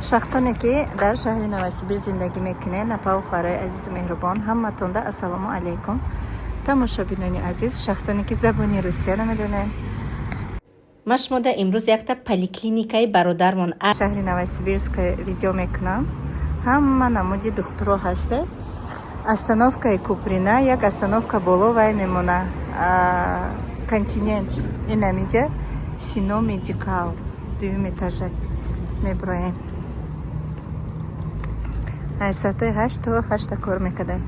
шахсоне ки дар шаҳри Новосибир зиндагӣ мекунед, напа ва хӯраи азизу меҳрубон, ҳаматонда ассалому алайкум. тамошобинони азиз, шахсоне ки забони русияро медонед, ма шумода имрӯз якта поликлиникаи бародармон шаҳри Новосибирск видео мекунам. ҳама намуди духтуро ҳаста. Остановкаи Куприна, як остановка боло вай мемона. Континент инамиҷа Сино медикал дуюм этажа меброем. аз соати 8 то 8 кор мекардай.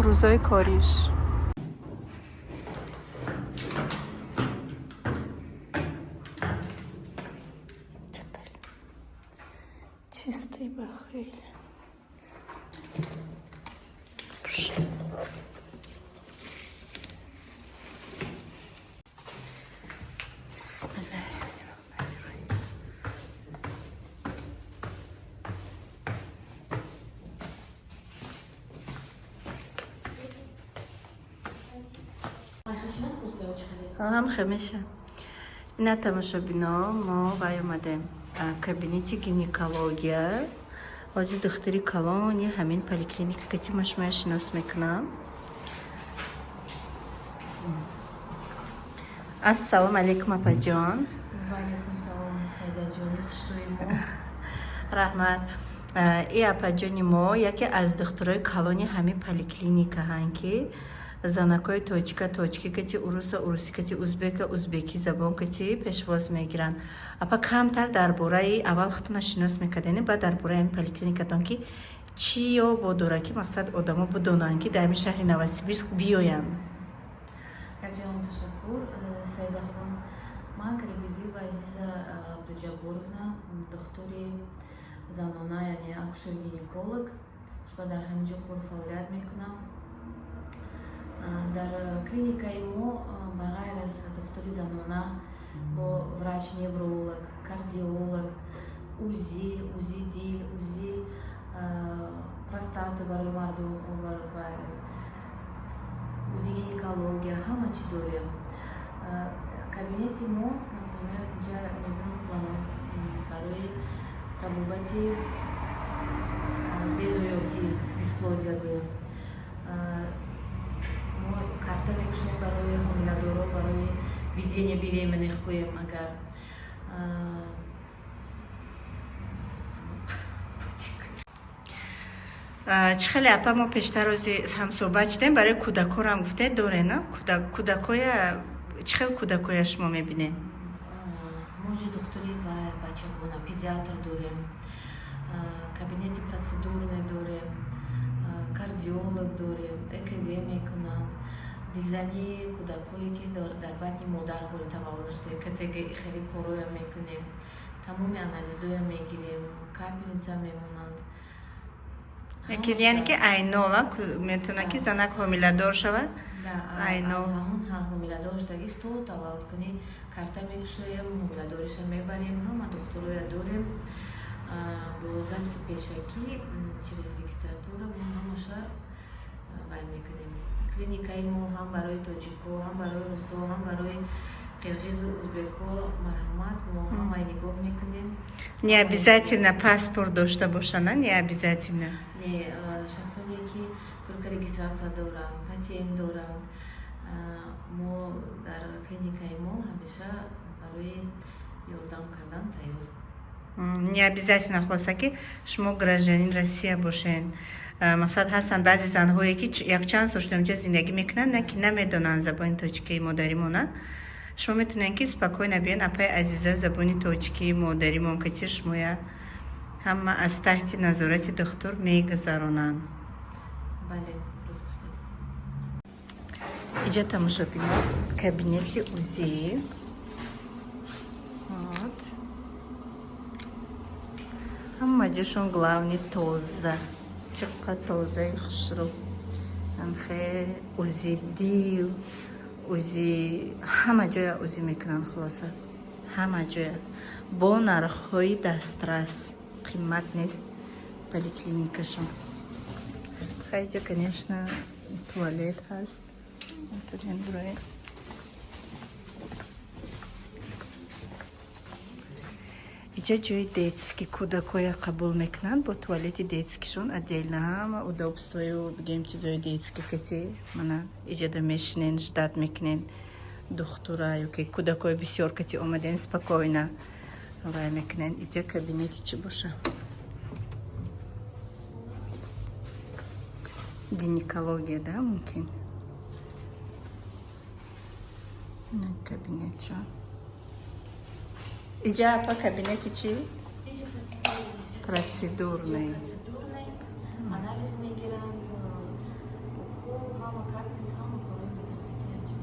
рӯзои кориш. чистый бахил. ҳам хемеша. ина тамошобино, мо вай омадем кабинети гинекология. ҳозир духтури калони ҳамин поликлиника кати ма шумоя шинос мекунам. ассалому алайкум апаҷон. ваалайкум салом сайдаҷони хушрӯймо. раҳмат. и апаҷони мо яке аз духтурои калони ҳамин поликлиника ҳанд ки занакои тоҷики кати уруси кати узбеки забон кати пешвоз мегиранд. апа камтар дар бораи аввал худтона шинос мекардани, баъд дар бораи ин поликлиникатон ки чӣ ё бодора ки мақсад одамо бидонанд ки дар ин шаҳри Новосибирск биёянд. якҷанон ташаккур сайдахон. ман Карибизиева Азиза Абдуҷабборовна, духтури занона, яъне акушер-гинеколог, шуба дар ҳаминҷо кору фаъолият мекунам. дар клиникаи мо ба ғайр аз духтури занона бо врач-невролог, кардиолог, узи дил, узи простаты барои мардум, узи гинекология, ҳама чӣ дорем. кабинети мо например инҷа мебинем занон барои табобати безоёти бесплодия гӯем. мо карта мекушем барои ҳомиладоро, барои ведения беременных гӯем агар чӣ хеле апа мо пештар рӯзи ҳам суҳбат шудем барои кӯдакорам гуфтед дорена? кӯдакоя чӣ хел кӯдакоя шумо мебинед? мо ҷо духтури ва бачагона педиатр дорем, кабинети процедурный дорем, кардиолог дорем, ЭКГ мекунанд, дилзании кӯдакое ки дар батни модар ҳоли таваллуд шуда КТГ ихери короя мекунем, тамоми анализоя мегирем, капельница мемонанд. яъне ки айнола метавонад ки занак ҳомиладор шавад? айнол ҳамон ҳомиладор шудагӣ то таваллуд кунӣ карта мекушоем, ҳомиладориша мебарем, ҳама духтуроя дорем. бо записи пешакӣ через регистратура мо ҳамаша вай мекунем. клиникаи мо ҳам барои тоҷико, ҳам барои русо, ҳам барои қирғизу узбеко марҳамат, мо ҳамаи нигоҳ мекунем. Не обязательно паспорт дошта боша, не обязательно. Не, шахсоне ки только регистрация доранд, патент доранд, мо дар клиникаи мо ҳамеша барои ёрдам кардан тайёр. не обязательно хулоса ки шумо гражданин Россия бошед. мақсад ҳастанд баъзе занҳое ки якчанд сол шуда инҷа зиндагӣ мекунанд, ки намедонанд забони тоҷикии модаримон. шумо метавонед ки спокойно биён апаи азиза забони тоҷикии модаримон кати шумоя ҳама аз таҳти назорати духтур мегузаронанд. бале иҷа тамошо бинед кабинети узи. ҳама ҷошон главни тоза, чиққад тозаи хушрӯ, хеле узи дил, узи ҳама ҷоя узи мекунанд. хулоса ҳама ҷоя бо нархҳои дастрас, қимат нест поликлиникашон. хайҷа конечно туалет ҳаст. اینجا جای детский кудакоя қабул мекунанд бо туалети детскийшон отдельно ҳама удобствою бигем чизои детский кати мана иҷода мешинен ждат мекунен духтура ёки кудакои бисёр кати омаден спокойно вай мекунен иҷа кабинети чӣ боша гинекология да мумкин кабинетшон иҷа апа кабинети чӣ процедурный анализ мегиранд укол ҳама капельница ҳама корҳои меканики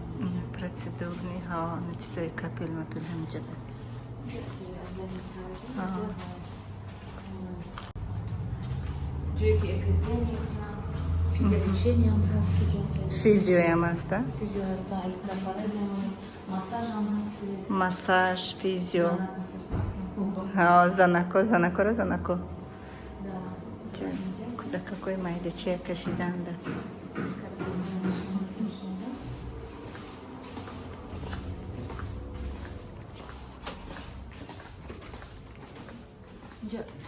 процедурный ҳа чизои капел мапел ҳамҷада ҷое ки экрепение мекунанд физиолечениям ҳаст ки физиоям ҳаста физио ҳаста электропролез массаж ҳам ҳаст массаж физио занакора занако кудакакои майдачия кашиданда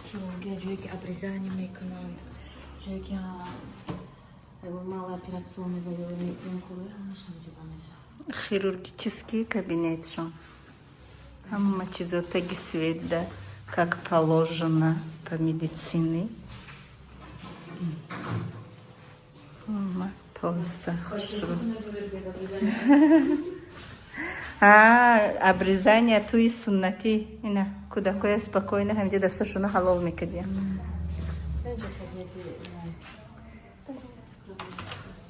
хирургия ҷое ки обрезание мекунанд ҷое ки малооперационный ваёи мекунанд корҳои ҳамаш ҳамҷода мешавад хирургический кабинетшон ҳама чизо таги свет да как положено по медицине тоза хушру обрезание туи суннати ина кудакоя спокойно ҳамҷа дасташона ҳалол мекардем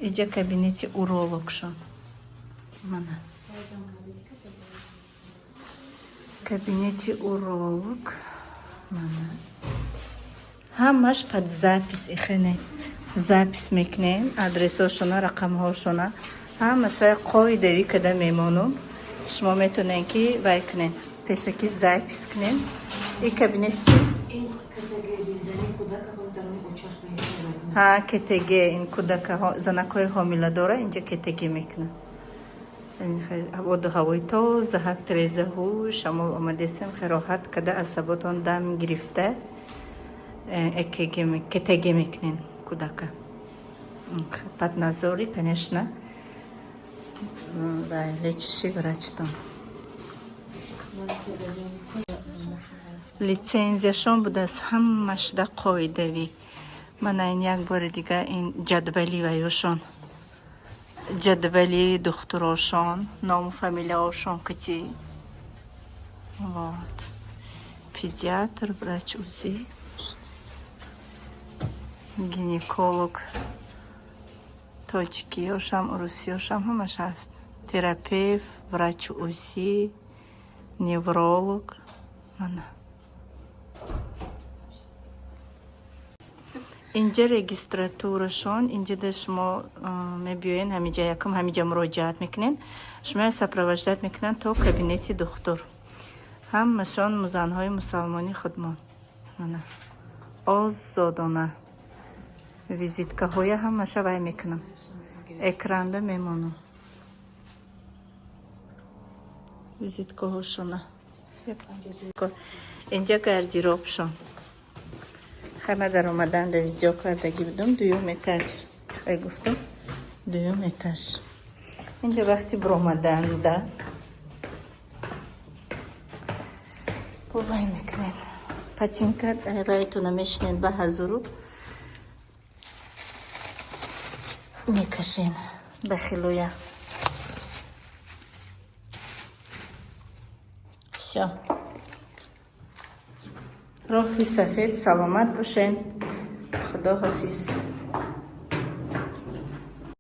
иҷа кабинети урологшон мана кабинети уролог мана ҳамаш под запись ихене запись мекунем адресошона рақамҳошона ҳамаша қоидави када мемонум шумо метонен ки вай кунен пешаки запись кунен и кабинети чӣ КТГ ин кудака занакои ҳомиладора инҷа КТГ мекунад ободу ҳавои тоза ҳак трезаҳу шамол омадесем хироҳат када асаботон дам гирифта КТГ мекунен кудака под назори конечно лечащий врачтон лицензияшон будааст ҳамаш да қоидави мана ин як бори дига ин ҷадвали ваёшон ҷадвали духтурошон ному фамилияошон кати вот педиатр врач узи гинеколог тоҷикиёшам урусиёшам ҳамаш ҳаст терапевт врач узи невролог мана инҷа регистратурашон инҷада шумо мебиёен ҳамиҷа якум ҳамиҷа муроҷиат мекунен шумо сопровождат мекунанд то кабинети духтур ҳамашон занҳои мусалмони худмон мана озодона визиткаҳоя ҳамаша вай мекунам экранда мемонам визиткаҳошона инҷа гардеробшон ҳама дар омадан да видео кардагӣ будум дуюм этаж чихай гуфтум дуюм этаж инҷа вақти биромаданда вай мекунен патинка вайтуна мешинен ба ҳазуру мекашен ба хилоя всё роҳи сафед саломат бошен худо ҳафиз